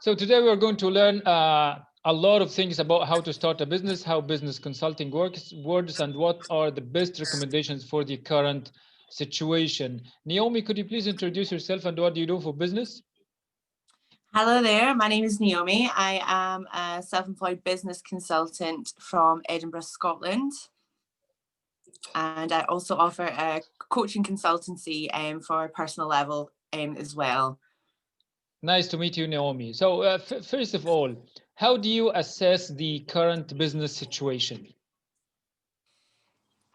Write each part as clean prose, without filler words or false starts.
So today we are going to learn a lot of things about how to start a business, how business consulting works, and what are the best recommendations for the current situation. Naomi, could you please introduce yourself and what do you do for business? Hello there, my name is Naomi. I am a self-employed business consultant from Edinburgh, Scotland. And I also offer a coaching consultancy for a personal level as well. Nice to meet you, Naomi. So first of all, how do you assess the current business situation?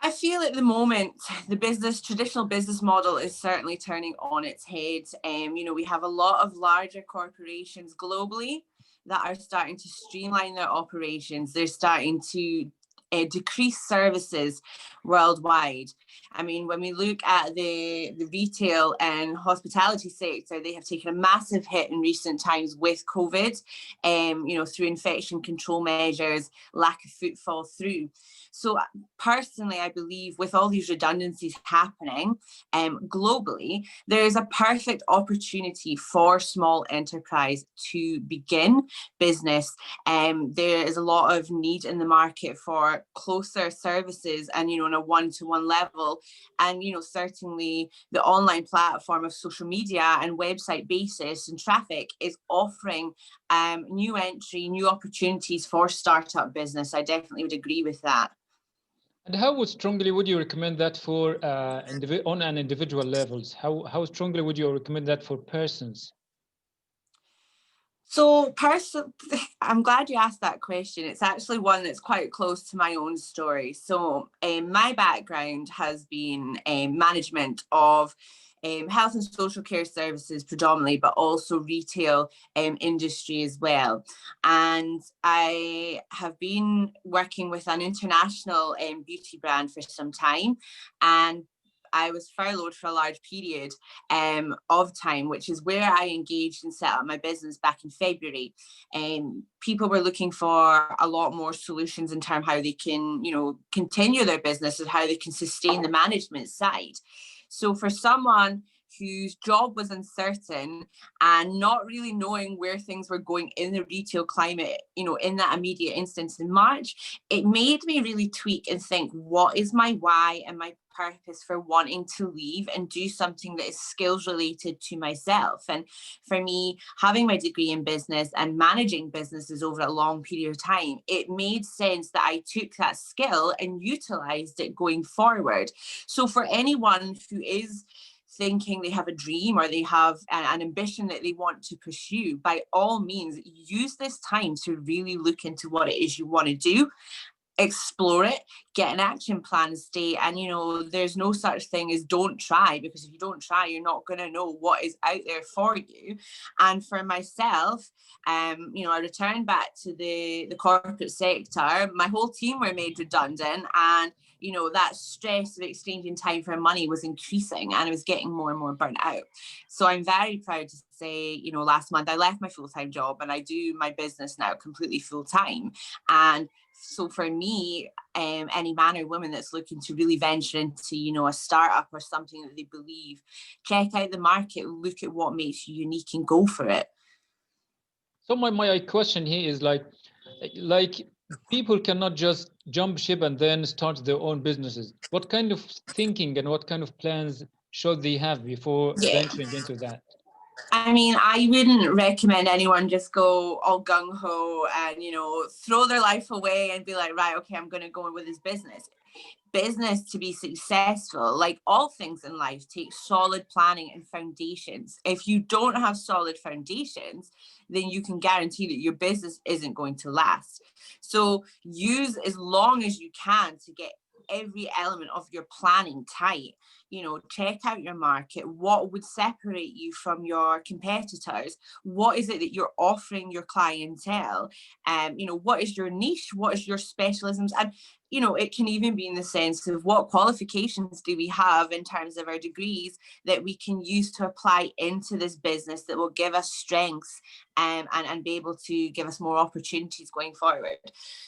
I feel at the moment the traditional business model is certainly turning on its head. We have a lot of larger corporations globally that are starting to streamline their operations. They're starting to decrease services worldwide. I mean, when we look at the retail and hospitality sector, they have taken a massive hit in recent times with COVID, through infection control measures, lack of footfall through. So personally, I believe with all these redundancies happening globally, there is a perfect opportunity for small enterprise to begin business. There is a lot of need in the market for closer services and, on a one-to-one level. And, certainly the online platform of social media and website basis and traffic is offering new entry, new opportunities for startup business. I definitely would agree with that. And how strongly would you recommend that for on an individual levels? How strongly would you recommend that for persons? So I'm glad you asked that question. It's actually one that's quite close to my own story. So my background has been management of health and social care services predominantly, but also retail industry as well. And I have been working with an international beauty brand for some time, and I was furloughed for a large period of time, which is where I engaged and set up my business back in February. People were looking for a lot more solutions in terms of how they can, continue their business and how they can sustain the management side. So for someone whose job was uncertain and not really knowing where things were going in the retail climate, in that immediate instance in March, it made me really tweak and think, what is my why and my purpose for wanting to leave and do something that is skills related to myself? And for me, having my degree in business and managing businesses over a long period of time, it made sense that I took that skill and utilized it going forward. So for anyone who is thinking they have a dream or they have an ambition that they want to pursue, by all means, use this time to really look into what it is you want to do. Explore it, get an action plan state, and there's no such thing as don't try, because if you don't try, you're not going to know what is out there for you. And for myself, I returned back to the corporate sector. My whole team were made redundant, and that stress of exchanging time for money was increasing, and I was getting more and more burnt out. So I'm very proud to say, last month I left my full-time job and I do my business now completely full-time. And so for me, any man or woman that's looking to really venture into, a startup or something that they believe, check out the market, look at what makes you unique and go for it. So my question here is like people cannot just jump ship and then start their own businesses. What kind of thinking and what kind of plans should they have before venturing into that? I mean, I wouldn't recommend anyone just go all gung-ho and, throw their life away and be like, right, okay, I'm going to go in with this business. Business to be successful, like all things in life, takes solid planning and foundations. If you don't have solid foundations, then you can guarantee that your business isn't going to last. So use as long as you can to get every element of your planning tight. Check out your market. What would separate you from your competitors? What is it that you're offering your clientele? What is your niche? What is your specialisms? And it can even be in the sense of what qualifications do we have in terms of our degrees that we can use to apply into this business that will give us strengths and be able to give us more opportunities going forward.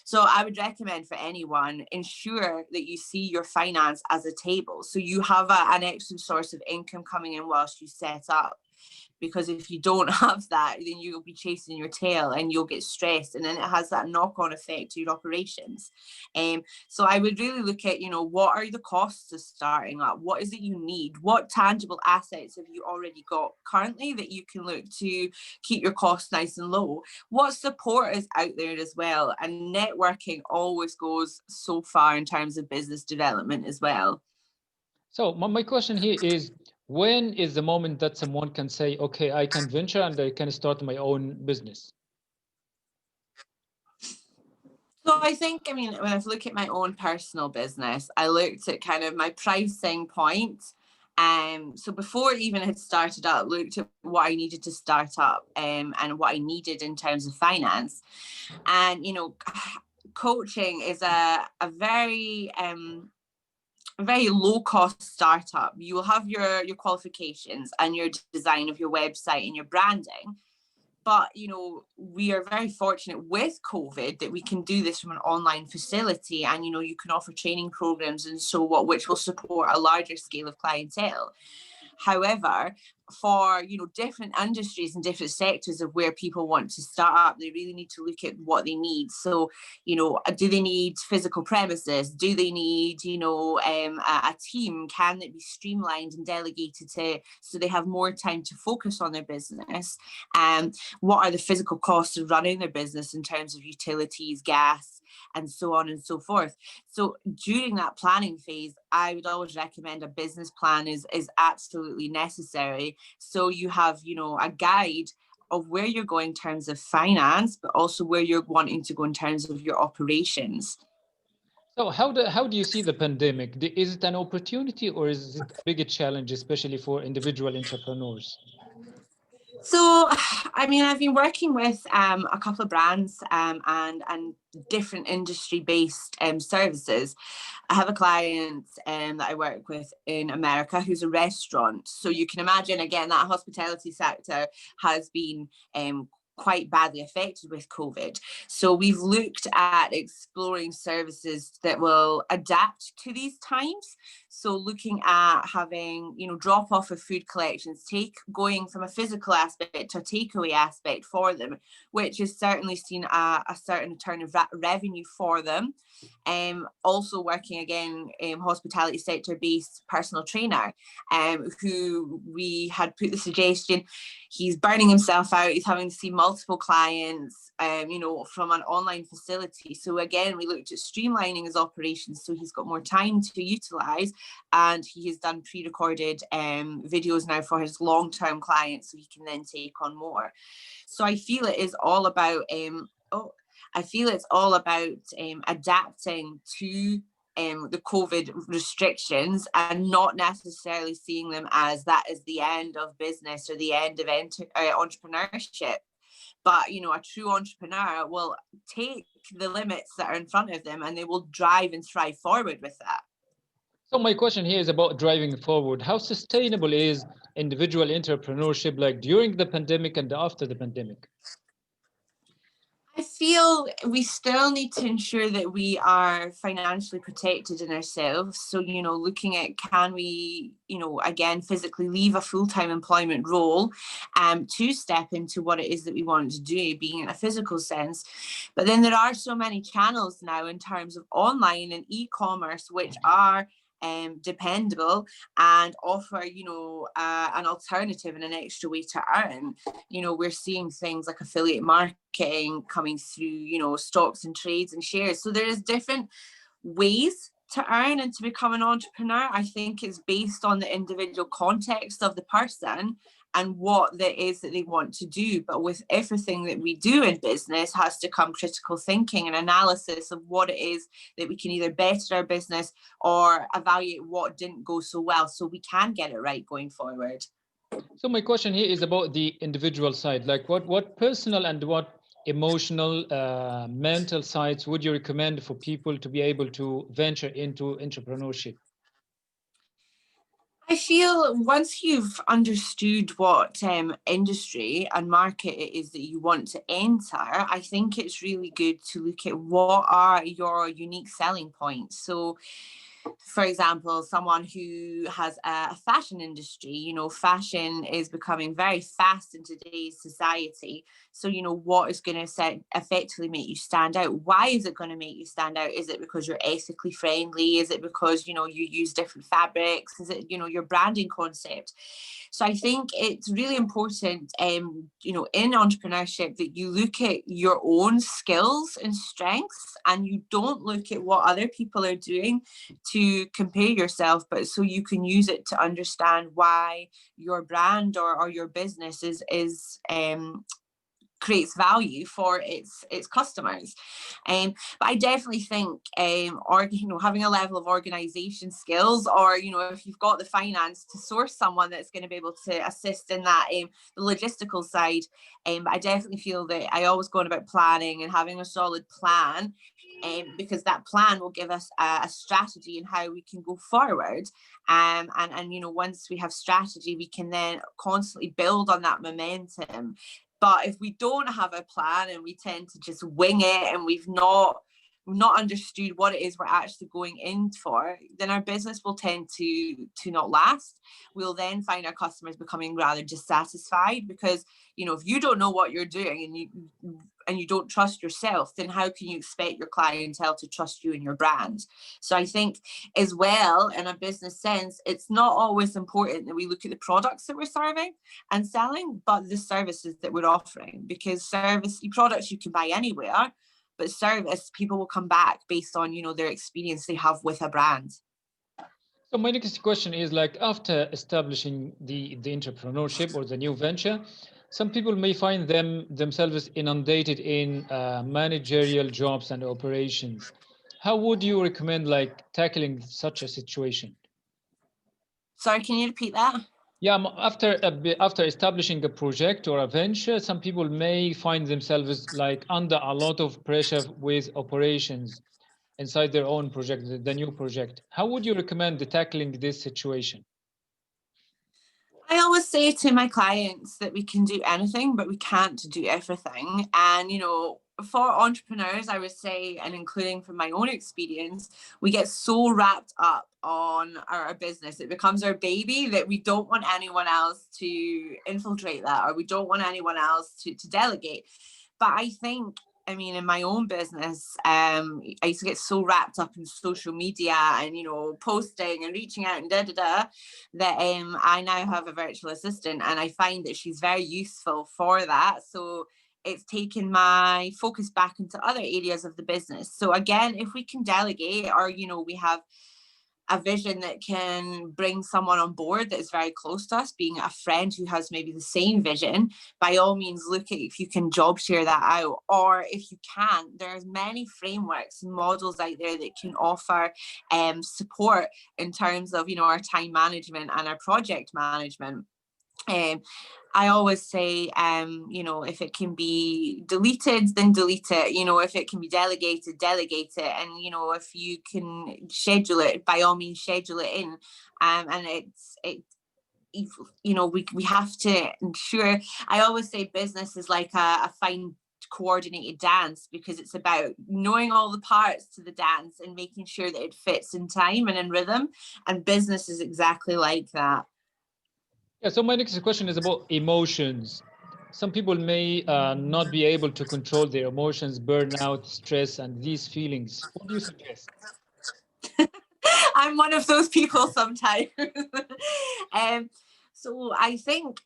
So I would recommend for anyone, ensure that you see your finance as a table. So you have an extra source of income coming in whilst you set up. because if you don't have that, then you'll be chasing your tail and you'll get stressed, and then it has that knock-on effect to your operations. So I would really look at, what are the costs of starting up? What is it you need? What tangible assets have you already got currently that you can look to keep your costs nice and low? What support is out there as well? And networking always goes so far in terms of business development as well. So my question here is, when is the moment that someone can say, okay, I can venture and I can start my own business? So I think, when I look at my own personal business, I looked at kind of my pricing point. So before it even had started up, looked at what I needed to start up and what I needed in terms of finance. And, coaching is a very low cost startup. You will have your qualifications and your design of your website and your branding. But, we are very fortunate with COVID that we can do this from an online facility, and, you can offer training programs and so what, which will support a larger scale of clientele. However, for, different industries and different sectors of where people want to start up, they really need to look at what they need. So, do they need physical premises? Do they need, a team? Can it be streamlined and delegated so they have more time to focus on their business? What are the physical costs of running their business in terms of utilities, gas, and so on and so forth? So during that planning phase, I would always recommend a business plan is absolutely necessary. So you have, a guide of where you're going in terms of finance, but also where you're wanting to go in terms of your operations. So how do you see the pandemic? Is it an opportunity or is it a bigger challenge, especially for individual entrepreneurs? So, I've been working with a couple of brands and different industry-based services. I have a client that I work with in America who's a restaurant. So you can imagine, again, that hospitality sector has been quite badly affected with COVID. So we've looked at exploring services that will adapt to these times. So looking at having, drop off of food collections, going from a physical aspect to a takeaway aspect for them, which has certainly seen a certain return of revenue for them. Also working again, hospitality sector based personal trainer, who we had put the suggestion, he's burning himself out, he's having to see multiple clients, from an online facility. So again, we looked at streamlining his operations so he's got more time to utilize, and he has done pre-recorded videos now for his long-term clients so he can then take on more. So I feel it is all about adapting to the COVID restrictions and not necessarily seeing them as that is the end of business or the end of entrepreneurship. But, a true entrepreneur will take the limits that are in front of them and they will drive and thrive forward with that. So my question here is about driving forward. How sustainable is individual entrepreneurship, like during the pandemic and after the pandemic? I feel we still need to ensure that we are financially protected in ourselves. So, looking at, can we, again, physically leave a full-time employment role to step into what it is that we want to do, being in a physical sense. But then there are so many channels now in terms of online and e-commerce, which are dependable and offer, an alternative and an extra way to earn. We're seeing things like affiliate marketing coming through, stocks and trades and shares. So there is different ways to earn and to become an entrepreneur. I think it's based on the individual context of the person and what there is that they want to do. But with everything that we do in business has to come critical thinking and analysis of what it is that we can either better our business or evaluate what didn't go so well so we can get it right going forward. So my question here is about the individual side, like what personal and what emotional, mental sides would you recommend for people to be able to venture into entrepreneurship? I feel once you've understood what industry and market it is that you want to enter, I think it's really good to look at what are your unique selling points. So for example, someone who has a fashion industry, you know, fashion is becoming very fast in today's society. So, you know, what is going to effectively make you stand out? Why is it going to make you stand out? Is it because you're ethically friendly? Is it because, you know, you use different fabrics? Is it, you know, your branding concept? So I think it's really important, you know, in entrepreneurship that you look at your own skills and strengths, and you don't look at what other people are doing to compare yourself, but so you can use it to understand why your brand or your business is creates value for its customers. But I definitely think or you know, having a level of organization skills, or you know, if you've got the finance to source someone that's going to be able to assist in that the logistical side. But I definitely feel that I always go on about planning and having a solid plan, because that plan will give us a strategy in how we can go forward. And you know, once we have strategy, we can then constantly build on that momentum. But if we don't have a plan and we tend to just wing it, and we've not understood what it is we're actually going in for, then our business will tend to not last. We'll then find our customers becoming rather dissatisfied, because, you know, if you don't know what you're doing and you don't trust yourself, then how can you expect your clientele to trust you and your brand? So I think as well, in a business sense, it's not always important that we look at the products that we're serving and selling, but the services that we're offering, because products you can buy anywhere, but service, people will come back based on, you know, their experience they have with a brand. So my next question is, like, after establishing the entrepreneurship or the new venture, some people may find themselves inundated in managerial jobs and operations. How would you recommend, like, tackling such a situation? Sorry, can you repeat that? Yeah, after establishing a project or a venture, some people may find themselves like under a lot of pressure with operations inside their own project, the new project. How would you recommend tackling this situation? I always say to my clients that we can do anything, but we can't do everything. And, you know, for entrepreneurs, I would say, and including from my own experience, we get so wrapped up on our business. It becomes our baby that we don't want anyone else to infiltrate that, or we don't want anyone else to delegate. But I think, I mean, in my own business, I used to get so wrapped up in social media and, you know, posting and reaching out and that I now have a virtual assistant, and I find that she's very useful for that. So it's taken my focus back into other areas of the business. So again, if we can delegate, or, you know, we have a vision that can bring someone on board that is very close to us, being a friend who has maybe the same vision, by all means look at if you can job share that out. Or if you can't, there's many frameworks and models out there that can offer support in terms of, you know, our time management and our project management. I always say, you know, if it can be deleted, then delete it. You know, if it can be delegated, delegate it. And, you know, if you can schedule it, by all means, schedule it in. And you know, we have to ensure, I always say business is like a fine coordinated dance, because it's about knowing all the parts to the dance and making sure that it fits in time and in rhythm. And business is exactly like that. Yeah, so my next question is about emotions. Some people may not be able to control their emotions, burnout, stress, and these feelings. What do you suggest? I'm one of those people sometimes. So I think,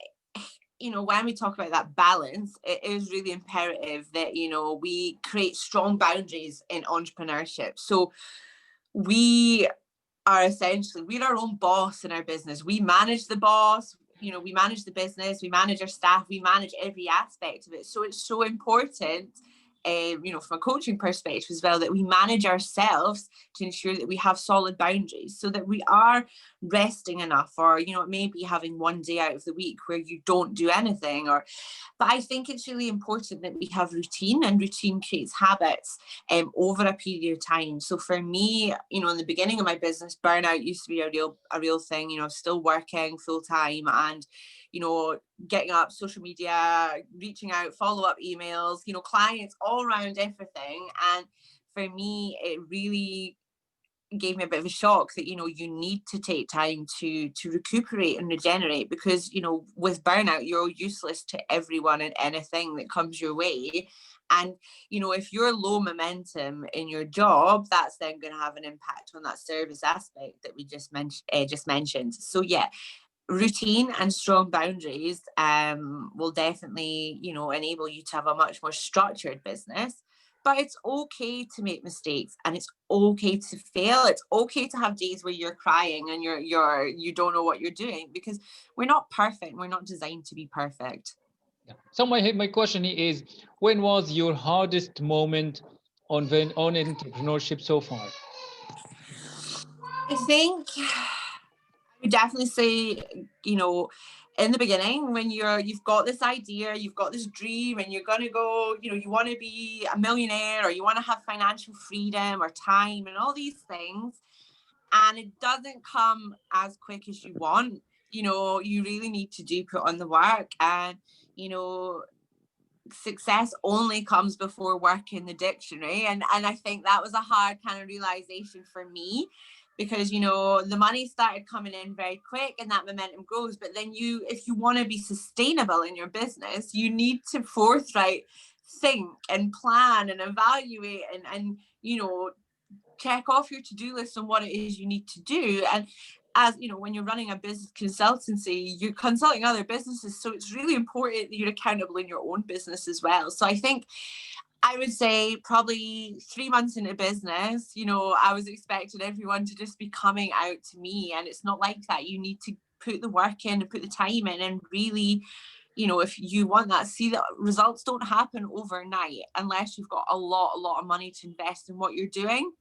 you know, when we talk about that balance, it is really imperative that, you know, we create strong boundaries in entrepreneurship. So we are essentially, we're our own boss in our business. We manage the boss, you know, we manage the business, we manage our staff, we manage every aspect of it. So it's so important, you know, from a coaching perspective as well, that we manage ourselves to ensure that we have solid boundaries, so that we are resting enough. Or, you know, it may be having one day out of the week where you don't do anything. Or, but I think it's really important that we have routine, and routine creates habits over a period of time. So for me, you know, in the beginning of my business, burnout used to be a real thing. You know, still working full time, and, you know, getting up social media, reaching out, follow-up emails, you know, clients, all around everything. And for me, it really gave me a bit of a shock that, you know, you need to take time to recuperate and regenerate, because, you know, with burnout, you're useless to everyone and anything that comes your way. And, you know, if you're low momentum in your job, that's then going to have an impact on that service aspect that we just mentioned. So yeah, routine and strong boundaries will definitely, you know, enable you to have a much more structured business. But it's okay to make mistakes, and it's okay to fail. It's okay to have days where you're crying and you don't know what you're doing, because we're not perfect. We're not designed to be perfect. Yeah. So my question is, when was your hardest moment on entrepreneurship so far? I think I would definitely say, you know, in the beginning, when you've got this idea, you've got this dream, and you're going to go, you know, you want to be a millionaire, or you want to have financial freedom or time and all these things, and it doesn't come as quick as you want. You know, you really need to put on the work, and, you know, success only comes before work in the dictionary. And I think that was a hard kind of realization for me, because, you know, the money started coming in very quick and that momentum grows. But then if you want to be sustainable in your business, you need to forthright think and plan and evaluate and you know, check off your to-do list on what it is you need to do. And as you know, when you're running a business consultancy, you're consulting other businesses, so it's really important that you're accountable in your own business as well. So I think I would say probably 3 months into business, you know, I was expecting everyone to just be coming out to me, and it's not like that. You need to put the work in and put the time in, and really, you know, if you want that, see that results don't happen overnight unless you've got a lot of money to invest in what you're doing.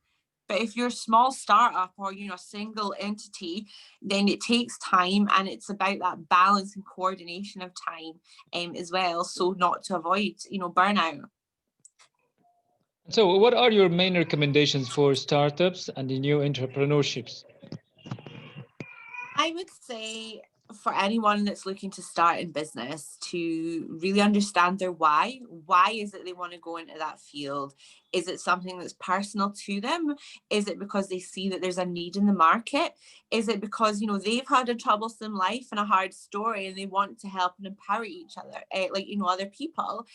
But if you're a small startup, or, you know, a single entity, then it takes time, and it's about that balance and coordination of time as well, so not to avoid, you know, burnout. So what are your main recommendations for startups and the new entrepreneurships? I would say for anyone that's looking to start in business, to really understand their why. Why is it they want to go into that field? Is it something that's personal to them? Is it because they see that there's a need in the market? Is it because, you know, they've had a troublesome life and a hard story, and they want to help and empower each other, like, you know, other people?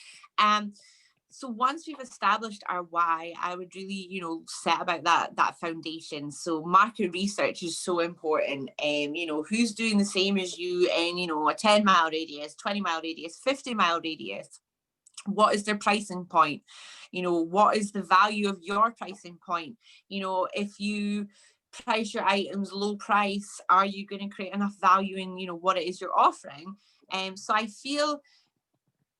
So once we've established our why, I would really, you know, set about that foundation. So market research is so important. You know, who's doing the same as you in, you know, a 10-mile radius, 20-mile radius, 50-mile radius? What is their pricing point? You know, what is the value of your pricing point? You know, if you price your items low price, are you going to create enough value in, you know, what it is you're offering? So I feel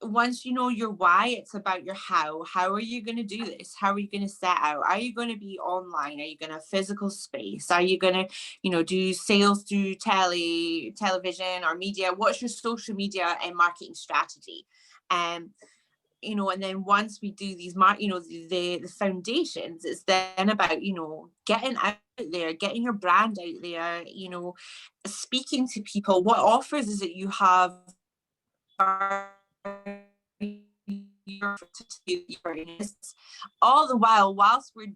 once you know your why, it's about your how. How are you going to do this? How are you going to set out? Are you going to be online? Are you going to have physical space? Are you going to, you know, do sales through television or media? What's your social media and marketing strategy? You know, and then once we do these the foundations, it's then about, you know, getting out there, getting your brand out there, you know, speaking to people. What offers is it you have all the whilst we're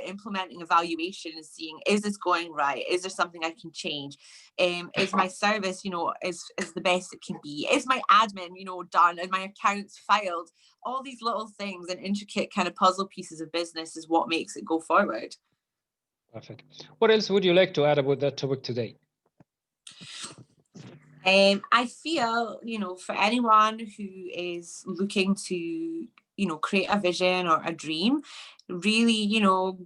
implementing evaluation and seeing, is this going right? Is there something I can change? Is my service, you know, is the best it can be? Is my admin, you know, done, and my accounts filed? All these little things and intricate kind of puzzle pieces of business is what makes it go forward. Perfect. What else would you like to add about that topic today? I feel, you know, for anyone who is looking to, you know, create a vision or a dream, really, you know,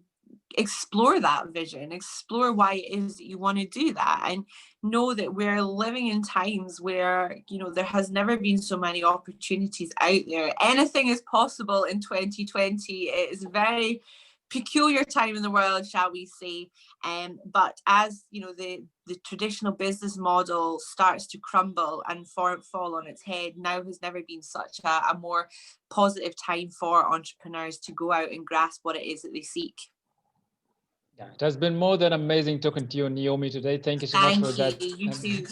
explore that vision, explore why it is that you want to do that, and know that we're living in times where, you know, there has never been so many opportunities out there. Anything is possible in 2020. It is a very peculiar time in the world, shall we say. But as you know, the traditional business model starts to crumble and fall on its head, now has never been such a more positive time for entrepreneurs to go out and grasp what it is that they seek. Yeah, it has been more than amazing talking to you, Naomi, today. Thank you so much for that. You too.